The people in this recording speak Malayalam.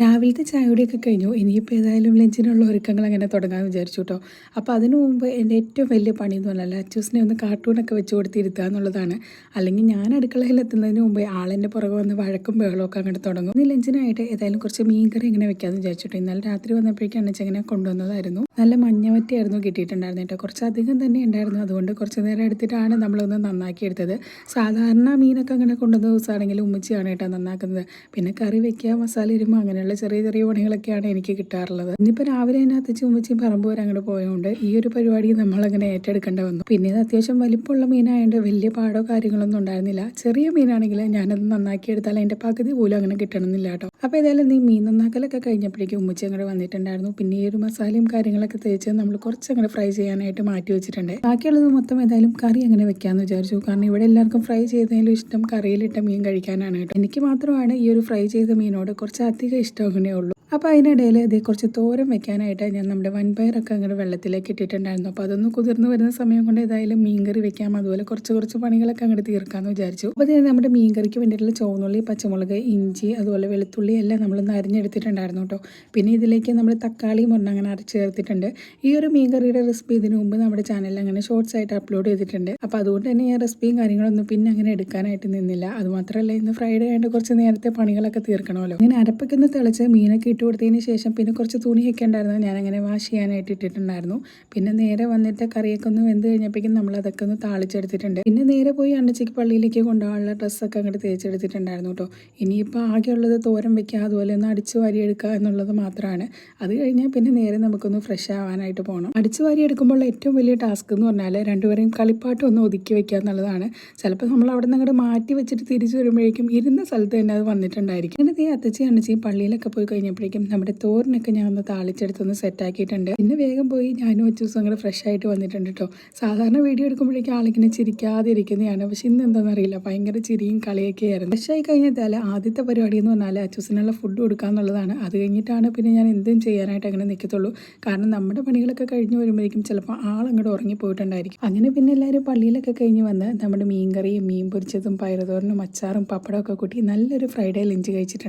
രാവിലത്തെ ചായകുടിയൊക്കെ കഴിഞ്ഞു. ഇനിയിപ്പോൾ ഏതായാലും ലഞ്ചിനുള്ള ഒരുക്കങ്ങൾ അങ്ങനെ തുടങ്ങാമെന്ന് വിചാരിച്ചു കേട്ടോ. അപ്പോൾ അതിനു മുമ്പ് എൻ്റെ ഏറ്റവും വലിയ പണി എന്ന് പറഞ്ഞാൽ അച്ചൂസിനെ ഒന്ന് കാർട്ടൂണൊക്കെ വെച്ച് കൊടുത്തിരുത്തുക എന്നുള്ളതാണ്. അല്ലെങ്കിൽ ഞാൻ അടുക്കളയിൽ എത്തുന്നതിന് മുമ്പേ ആളെൻ്റെ പുറകെ വന്ന് വഴക്കും ബഹളമൊക്കെ അങ്ങോട്ട് തുടങ്ങും. ഇന്ന് ലഞ്ചിനായിട്ട് ഏതായാലും കുറച്ച് മീൻകറി ഇങ്ങനെ വെക്കാമെന്ന് വിചാരിച്ചിട്ട് ഇന്നലെ രാത്രി വന്നപ്പോഴേക്കാണ് ഇങ്ങനെ കൊണ്ടുവന്നതായിരുന്നു. നല്ല മഞ്ഞവറ്റിയായിരുന്നു കിട്ടിയിട്ടുണ്ടായിരുന്നു കേട്ടോ. കുറച്ചധികം തന്നെ ഉണ്ടായിരുന്നു. അതുകൊണ്ട് കുറച്ച് നേരം എടുത്തിട്ടാണ് നമ്മളൊന്ന് നന്നാക്കി എടുത്തത്. സാധാരണ മീനൊക്കെ അങ്ങനെ കൊണ്ടുവന്ന ദിവസമാണെങ്കിൽ ഉമ്മച്ചിയാണ് കേട്ടോ നന്നാക്കുന്നത്. പിന്നെ കറി വെക്കുക, മസാല ഇരുമ്പോൾ അങ്ങനെയുള്ള ചെറിയ ചെറിയ പണികളൊക്കെയാണ് എനിക്ക് കിട്ടാറുള്ളത്. ഇന്നിപ്പോൾ രാവിലെ അതിനകത്ത് ഉമ്മച്ചിയും പറമ്പ് വരെ അങ്ങോട്ട് പോയതുകൊണ്ട് ഈ ഒരു പരിപാടി നമ്മളങ്ങനെ ഏറ്റെടുക്കേണ്ടി വന്നു. പിന്നെ ഇത് അത്യാവശ്യം വലിപ്പമുള്ള മീനായതുകൊണ്ട് വലിയ പാടോ കാര്യങ്ങളൊന്നും ഉണ്ടായിരുന്നില്ല. ചെറിയ മീനാണെങ്കിൽ ഞാനത് നന്നാക്കി എടുത്താൽ അതിൻ്റെ പകുതി പോലും അങ്ങനെ കിട്ടണമെന്നില്ല കേട്ടോ. അപ്പോൾ ഏതായാലും നീ മീൻ നന്നാക്കലൊക്കെ കഴിഞ്ഞപ്പോഴേക്കും ഉമ്മച്ചി അങ്ങോട്ട് വന്നിട്ടുണ്ടായിരുന്നു. പിന്നെ ഈ ഒരു മസാലയും കാര്യങ്ങളൊക്കെ തേച്ച് നമ്മൾ കുറച്ച് അങ്ങനെ ഫ്രൈ ചെയ്യാനായിട്ട് മാറ്റി വെച്ചിട്ടുണ്ട്. ബാക്കിയുള്ളത് മൊത്തം ഏതായാലും കറി അങ്ങനെ വെക്കാമെന്ന് വിചാരിച്ചു. കാരണം ഇവിടെ എല്ലാവർക്കും ഫ്രൈ ചെയ്തതിലും ഇഷ്ടം കറിയിലിട്ട മീൻ കഴിക്കാനാണ് കേട്ടോ. എനിക്ക് മാത്രമാണ് ഈ ഒരു ഫ്രൈ ചെയ്ത മീനോട് കുറച്ച് അധികം ഇഷ്ടം അങ്ങനെ ഉള്ളൂ. അപ്പോൾ അതിനിടയിൽ ഇത് കുറച്ച് തോരൻ വെക്കാനായിട്ട് ഞാൻ നമ്മുടെ വൻപയറൊക്കെ അങ്ങനെ വെള്ളത്തിലേക്ക് ഇട്ടിട്ടുണ്ടായിരുന്നു. അപ്പോൾ അതൊന്ന് കുതിർന്ന് വരുന്ന സമയം കൊണ്ട് ഏതായാലും മീൻകറി വെക്കാം, അതുപോലെ കുറച്ച് പണികളൊക്കെ അങ്ങോട്ട് തീർക്കാമെന്ന് വിചാരിച്ചു. അപ്പോൾ ഇത് നമ്മുടെ മീൻകറിക്ക് വേണ്ടിയിട്ടുള്ള ചുവന്നുള്ളി, പച്ചമുളക്, ഇഞ്ചി, അതുപോലെ വെളുത്തുള്ളി എല്ലാം നമ്മളൊന്ന് അരിഞ്ഞെടുത്തിട്ടുണ്ടായിരുന്നു കേട്ടോ. പിന്നെ ഇതിലേക്ക് നമ്മൾ തക്കാളിയും ഒരെണ്ണം അങ്ങനെ അരച്ച് ചേർത്തിട്ടുണ്ട്. ഈ ഒരു മീൻകറിയുടെ റെസിപ്പി ഇതിനു മുമ്പ് നമ്മുടെ ചാനലിൽ അങ്ങനെ ഷോർട്സ് ആയിട്ട് അപ്ലോഡ് ചെയ്തിട്ടുണ്ട്. അപ്പോൾ അതുകൊണ്ട് തന്നെ ഞാൻ റെസിപ്പിയും കാര്യങ്ങളൊന്നും പിന്നെ അങ്ങനെ എടുക്കാനായിട്ട് നിന്നില്ല. അതുമാത്രമല്ല ഇന്ന് ഫ്രൈഡേ ആയതുകൊണ്ട് കുറച്ച് നേരത്തെ പണികളൊക്കെ തീർക്കണമല്ലോ. ഇങ്ങനെ അരപ്പൊക്കെ ഒന്ന് തിളച്ച് മീനൊക്കെ ഇട്ട് കൊടുത്തതിന് ശേഷം പിന്നെ കുറച്ച് തുണിയൊക്കെ ഉണ്ടായിരുന്നു, ഞാനങ്ങനെ വാഷ് ചെയ്യാനായിട്ട് ഇട്ടിട്ടുണ്ടായിരുന്നു. പിന്നെ നേരെ വന്നിട്ട് കറിയൊക്കെ ഒന്ന് വെന്ത് കഴിഞ്ഞപ്പോഴേക്കും നമ്മൾ അതൊക്കെ ഒന്ന് താളിച്ചെടുത്തിട്ടുണ്ട്. പിന്നെ നേരെ പോയി അണ്ണച്ചിക്ക് പള്ളിയിലേക്ക് കൊണ്ടുപോകാനുള്ള ഡ്രസ്സൊക്കെ അങ്ങോട്ട് തേച്ചെടുത്തിട്ടുണ്ടായിരുന്നു കേട്ടോ. ഇനിയിപ്പോൾ ആകെയുള്ളത് തോരൻ വെക്കുക, അതുപോലെ ഒന്ന് അടിച്ചു വാരിയെടുക്കുക എന്നുള്ളത് മാത്രമാണ്. അത് കഴിഞ്ഞാൽ പിന്നെ നേരെ നമുക്കൊന്ന് ഫ്രഷ് ആവാനായിട്ട് പോകണം. അടിച്ചു വാരി എടുക്കുമ്പോൾ ഏറ്റവും വലിയ ടാസ്ക് എന്ന് പറഞ്ഞാൽ രണ്ടുപേരെയും കളിപ്പാട്ടം ഒന്ന് ഒതുക്കി വെക്കുക എന്നുള്ളതാണ്. ചിലപ്പോൾ നമ്മൾ അവിടെ നിന്ന് അങ്ങോട്ട് മാറ്റി വെച്ചിട്ട് തിരിച്ചു വരുമ്പോഴേക്കും ഇരുന്ന സ്ഥലത്ത് തന്നെ അത് വന്നിട്ടുണ്ടായിരിക്കും. അങ്ങനെ അത്തച്ചി അണ്ണച്ചിയും പള്ളിയിലൊക്കെ പോയി കഴിഞ്ഞപ്പോഴേക്കും നമ്മുടെ തോരനൊക്കെ ഞാൻ ഒന്ന് താളിച്ചെടുത്തൊന്ന് സെറ്റാക്കിയിട്ടുണ്ട്. പിന്നെ വേഗം പോയി ഞാനും ഒരു ദിവസം അങ്ങനെ ഫ്രഷ് ആയിട്ട് വന്നിട്ടുണ്ട് കേട്ടോ. സാധാരണ വീഡിയോ എടുക്കുമ്പോഴേക്കും ആളിങ്ങനെ ചിരിക്കാതെ ഇരിക്കുന്നതാണ്. പക്ഷെ ഇന്ന് എന്താണെന്ന് അറിയില്ല, ഭയങ്കര ചിരിയും കളിയൊക്കെ ആയിരുന്നു. ഫ്രഷ് ആയി കഴിഞ്ഞാൽ ആദ്യത്തെ പരിപാടി എന്ന് പറഞ്ഞാൽ അച്ചൂസിനുള്ള ഫുഡ് കൊടുക്കുക എന്നുള്ളതാണ്. അത് കഴിഞ്ഞിട്ടാണ് പിന്നെ ഞാൻ എന്തും ചെയ്യാനായിട്ട് അങ്ങനെ നിൽക്കത്തുള്ളൂ. കാരണം നമ്മുടെ പണികളൊക്കെ കഴിഞ്ഞ് വരുമ്പോഴേക്കും ചിലപ്പോൾ ആളങ്ങോട്ട് ഉറങ്ങിപ്പോയിട്ടുണ്ടായിരിക്കും. അങ്ങനെ പിന്നെ എല്ലാവരും പള്ളിയിലൊക്കെ കഴിഞ്ഞ് വന്ന് നമ്മുടെ മീൻ കറിയും മീൻ പൊരിച്ചതും പയറുതോരനും അച്ചാറും പപ്പടമൊക്കെ കൂട്ടി നല്ലൊരു ഫ്രൈഡേ ലഞ്ച് കഴിച്ചിട്ടുണ്ട്.